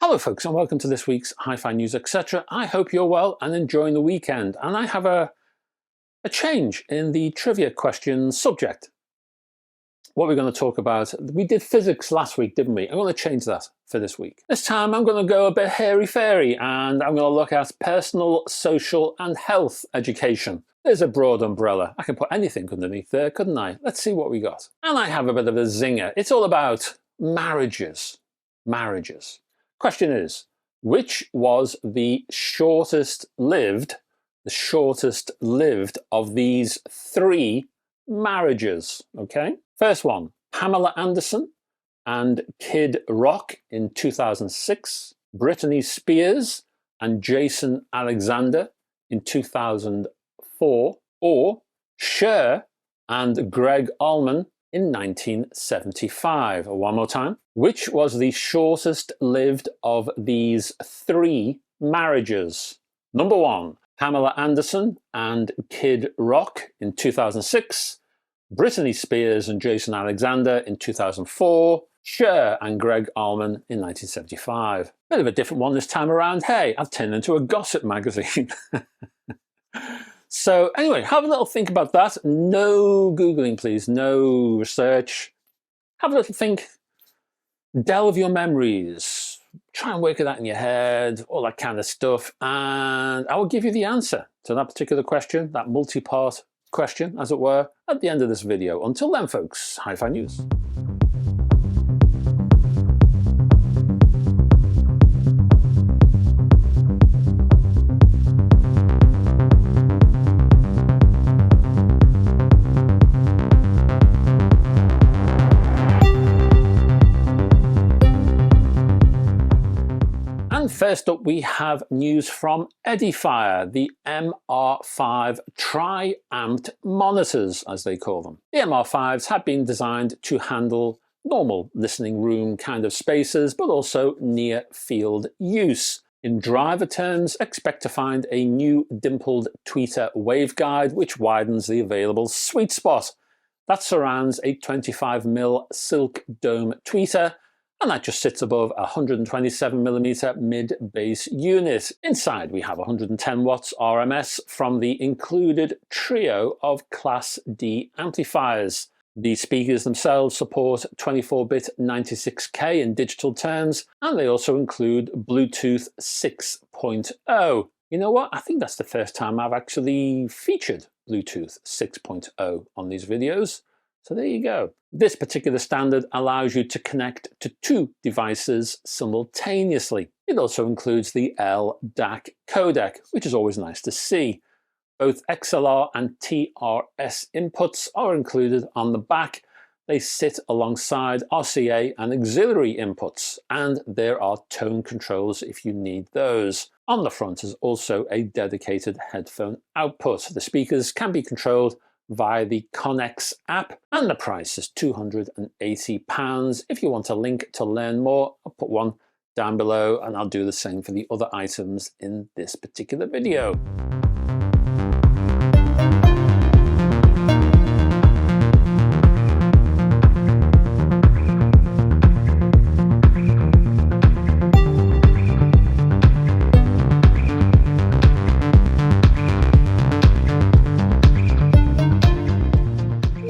Hello folks and welcome to this week's Hi-Fi News etc. I hope you're well and enjoying the weekend, and I have a change in the trivia question subject. What we're going to talk about, we did physics last week, didn't we? I'm going to change that for this week. This time I'm going to go a bit hairy-fairy and I'm going to look at personal, social and health education. There's a broad umbrella. I can put anything underneath there, couldn't I? Let's see what we got. And I have a bit of a zinger. It's all about marriages. Marriages. Question is, which was the shortest lived of these three marriages? Okay. First one, Pamela Anderson and Kid Rock in 2006, Britney Spears and Jason Alexander in 2004, or Cher and Greg Allman in 1975. One more time. Which was the shortest lived of these three marriages? Number one, Pamela Anderson and Kid Rock in 2006, Britney Spears and Jason Alexander in 2004, Cher and Greg Allman in 1975. Bit of a different one this time around. Hey, I've turned into a gossip magazine. So anyway, have a little think about that. No Googling, please. No research. Have a little think. Delve your memories. Try and work it out in your head, all that kind of stuff. And I will give you the answer to that particular question, that multi-part question, as it were, at the end of this video. Until then, folks, Hi-Fi News. First up, we have news from EDIFIER, the MR5 tri-amped monitors, as they call them. The MR5s have been designed to handle normal listening room kind of spaces, but also near field use. In driver terms, expect to find a new dimpled tweeter waveguide which widens the available sweet spot. That surrounds a 25mm silk dome tweeter, and that just sits above a 127mm mid-bass unit. Inside we have 110 watts RMS from the included trio of Class D amplifiers. The speakers themselves support 24-bit 96K in digital terms, and they also include Bluetooth 6.0. You know what? I think that's the first time I've actually featured Bluetooth 6.0 on these videos. So there you go. This particular standard allows you to connect to two devices simultaneously. It also includes the LDAC codec, which is always nice to see. Both XLR and TRS inputs are included on the back. They sit alongside RCA and auxiliary inputs, and there are tone controls if you need those. On the front is also a dedicated headphone output. The speakers can be controlled via the Connex app, and the price is £280. If you want a link to learn more, I'll put one down below, and I'll do the same for the other items in this particular video.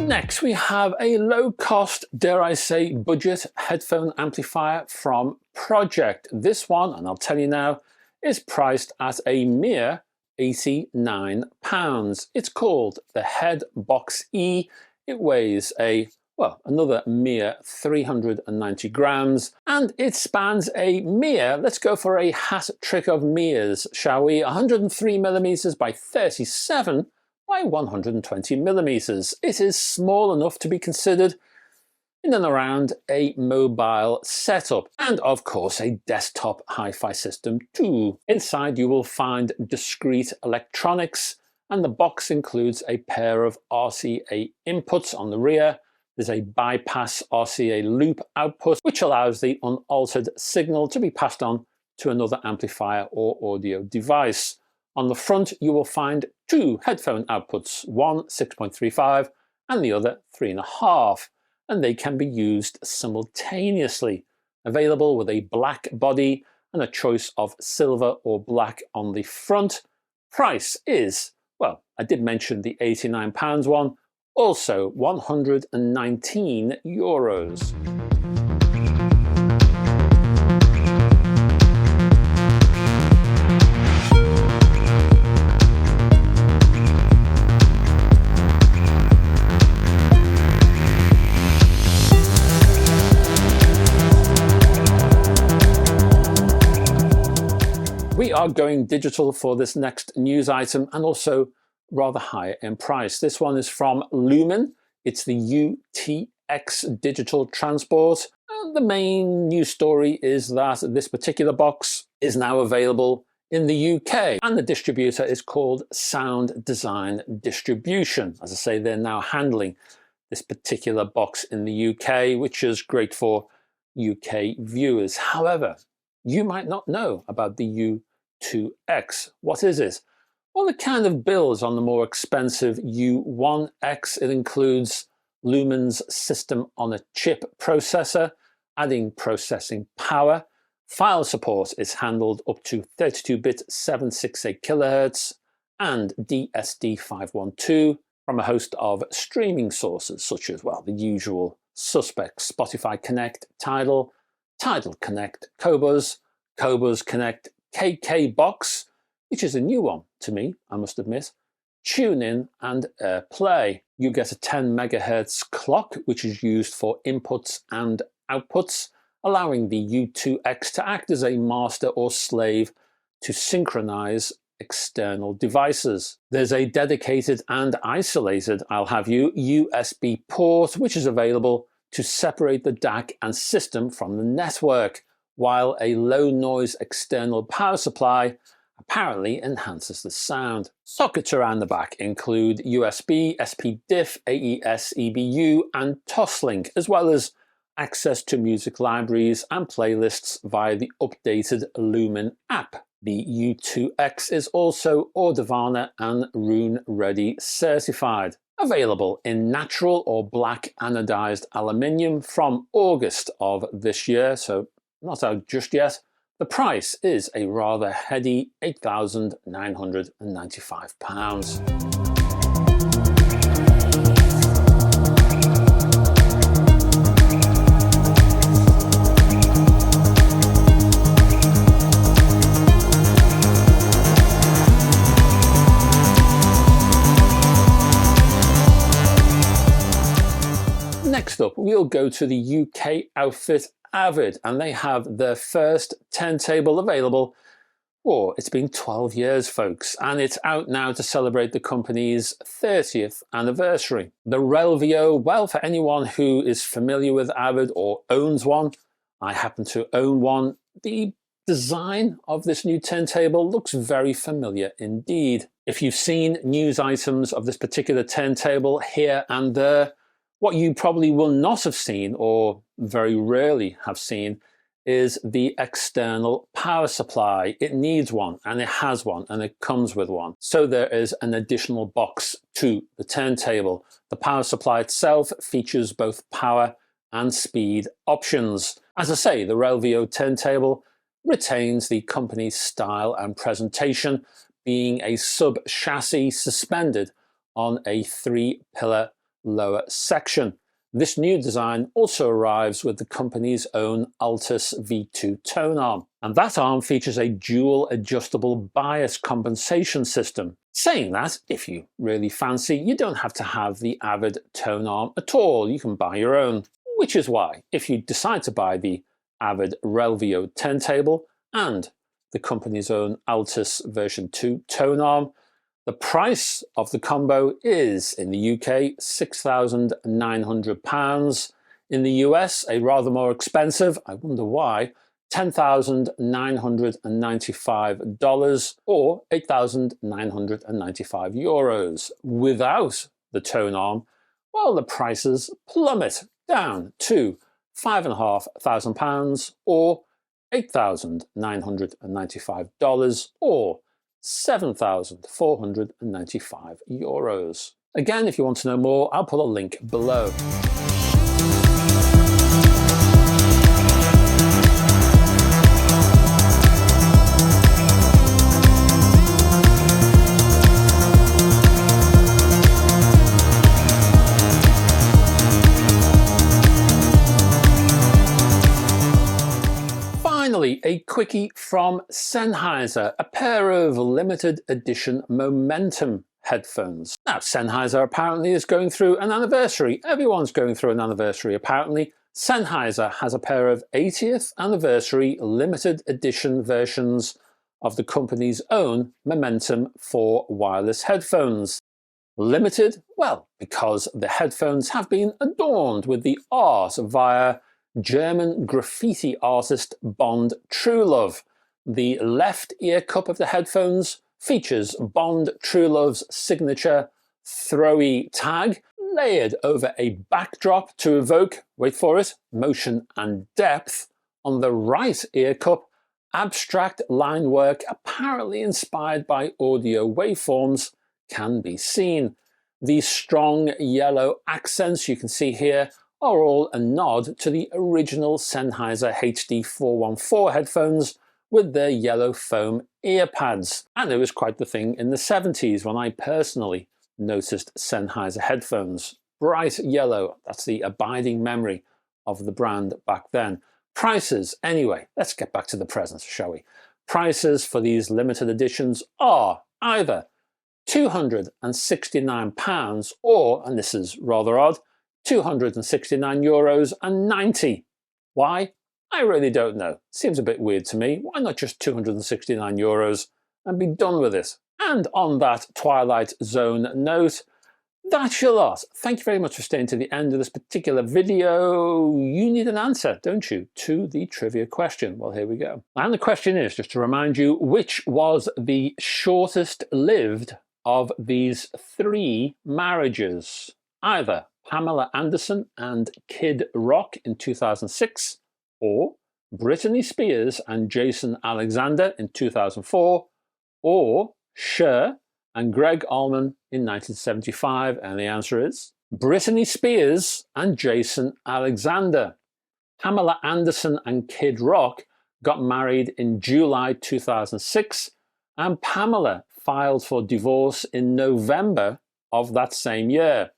Next, we have a low-cost, dare I say, budget headphone amplifier from PRO-JECT. This one, and I'll tell you now, is priced at a mere £89. It's called the Headbox E. It weighs another mere 390 grams, and it spans a mere, let's go for a hat trick of meres, shall we? 103mm by 37 by 120mm. It is small enough to be considered in and around a mobile setup, and of course a desktop hi-fi system too. Inside you will find discrete electronics, and the box includes a pair of RCA inputs on the rear. There's a bypass RCA loop output, which allows the unaltered signal to be passed on to another amplifier or audio device. On the front, you will find two headphone outputs, one 6.35 and the other 3.5, and they can be used simultaneously. Available with a black body and a choice of silver or black on the front. Price is, well, I did mention the £89 one, also 119 euros. We are going digital for this next news item, and also rather higher in price. This one is from LUMIN. It's the UTX digital transport. And the main news story is that this particular box is now available in the UK, and the distributor is called Sound Design Distribution. As I say, they're now handling this particular box in the UK, which is great for UK viewers. However, you might not know about the U2X. What is it? Well, it kind of builds on the more expensive U1X. It includes LUMIN's system on a chip processor, adding processing power. File support is handled up to 32-bit 768 kHz and DSD512 from a host of streaming sources such as, well, the usual suspects: Spotify Connect, Tidal Connect, Qobuz Connect, KKBox, which is a new one to me, I must admit, TuneIn and AirPlay. You get a 10 MHz clock, which is used for inputs and outputs, allowing the U2X to act as a master or slave to synchronize external devices. There's a dedicated and isolated, I'll have you, USB port, which is available to separate the DAC and system from the network, while a low noise external power supply apparently enhances the sound. Sockets around the back include USB, SPDIF, AES, EBU and Toslink, as well as access to music libraries and playlists via the updated LUMIN app. The U2X is also Audiophile and Rune Ready certified. Available in natural or black anodized aluminium from August of this year, so not out just yet. The price is a rather heady £8,995. Next up, we'll go to the UK outfit AVID, and they have their first turntable available. Oh, it's been 12 years, folks, and it's out now to celebrate the company's 30th anniversary. The Relvio, well, for anyone who is familiar with AVID or owns one, I happen to own one, the design of this new turntable looks very familiar indeed. If you've seen news items of this particular turntable here and there, what you probably will not have seen, or very rarely have seen, is the external power supply. It needs one, and it has one, and it comes with one. So there is an additional box to the turntable. The power supply itself features both power and speed options. As I say, the Relvio turntable retains the company's style and presentation, being a sub-chassis suspended on a 3-pillar lower section. This new design also arrives with the company's own Altus V2 tone arm, and that arm features a dual adjustable bias compensation system, saying that if you really fancy, you don't have to have the AVID tone arm at all. You can buy your own, which is why if you decide to buy the AVID Relvio turntable and the company's own Altus version 2 tone arm, the price of the combo is, in the UK, £6,900. In the US, a rather more expensive, I wonder why, $10,995 or €8,995. Without the tone arm, well, the prices plummet down to £5,500 or $8,995 or €7,495. Again, if you want to know more, I'll put a link below. Finally, a quickie from Sennheiser, a pair of limited edition Momentum headphones. Now, Sennheiser apparently is going through an anniversary. Everyone's going through an anniversary apparently. Sennheiser has a pair of 80th anniversary limited edition versions of the company's own Momentum 4 wireless headphones. Limited? Well, because the headphones have been adorned with the art via German graffiti artist Bond Truelove. The left ear cup of the headphones features Bond Truelove's signature throwy tag layered over a backdrop to evoke, wait for it, motion and depth. On the right ear cup, abstract line work apparently inspired by audio waveforms can be seen. These strong yellow accents you can see here are all a nod to the original Sennheiser HD 414 headphones with their yellow foam ear pads. And it was quite the thing in the 70s when I personally noticed Sennheiser headphones. Bright yellow, that's the abiding memory of the brand back then. Prices, anyway, let's get back to the present, shall we? Prices for these limited editions are either £269 or, and this is rather odd, €269.90. Why? I really don't know. Seems a bit weird to me. Why not just €269 and be done with it? And on that Twilight Zone note, that's your lot. Thank you very much for staying to the end of this particular video. You need an answer, don't you, to the trivia question? Well, here we go. And the question is, just to remind you, which was the shortest lived of these three marriages? Either Pamela Anderson and Kid Rock in 2006, or Britney Spears and Jason Alexander in 2004, or Cher and Greg Allman in 1975, and the answer is Britney Spears and Jason Alexander. Pamela Anderson and Kid Rock got married in July 2006, and Pamela filed for divorce in November of that same year.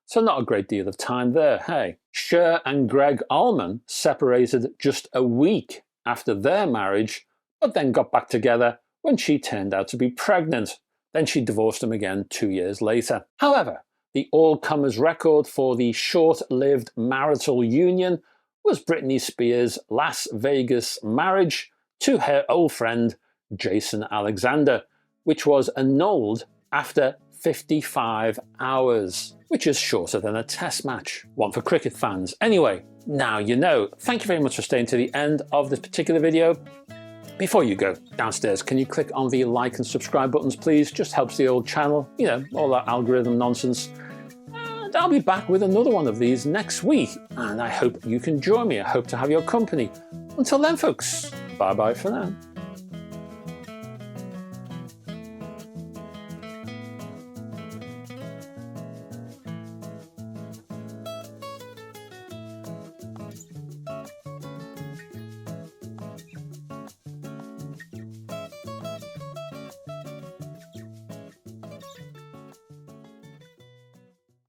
So not a great deal of time there, hey. Cher and Greg Allman separated just a week after their marriage, but then got back together when she turned out to be pregnant. Then she divorced him again 2 years later. However, the all-comers record for the short-lived marital union was Britney Spears' Las Vegas marriage to her old friend Jason Alexander, which was annulled after 55 hours, which is shorter than a test match. One for cricket fans. Anyway, now you know. Thank you very much for staying to the end of this particular video. Before you go downstairs, can you click on the like and subscribe buttons, please? Just helps the old channel, you know, all that algorithm nonsense. And I'll be back with another one of these next week, and I hope you can join me. I hope to have your company. Until then, folks, bye-bye for now.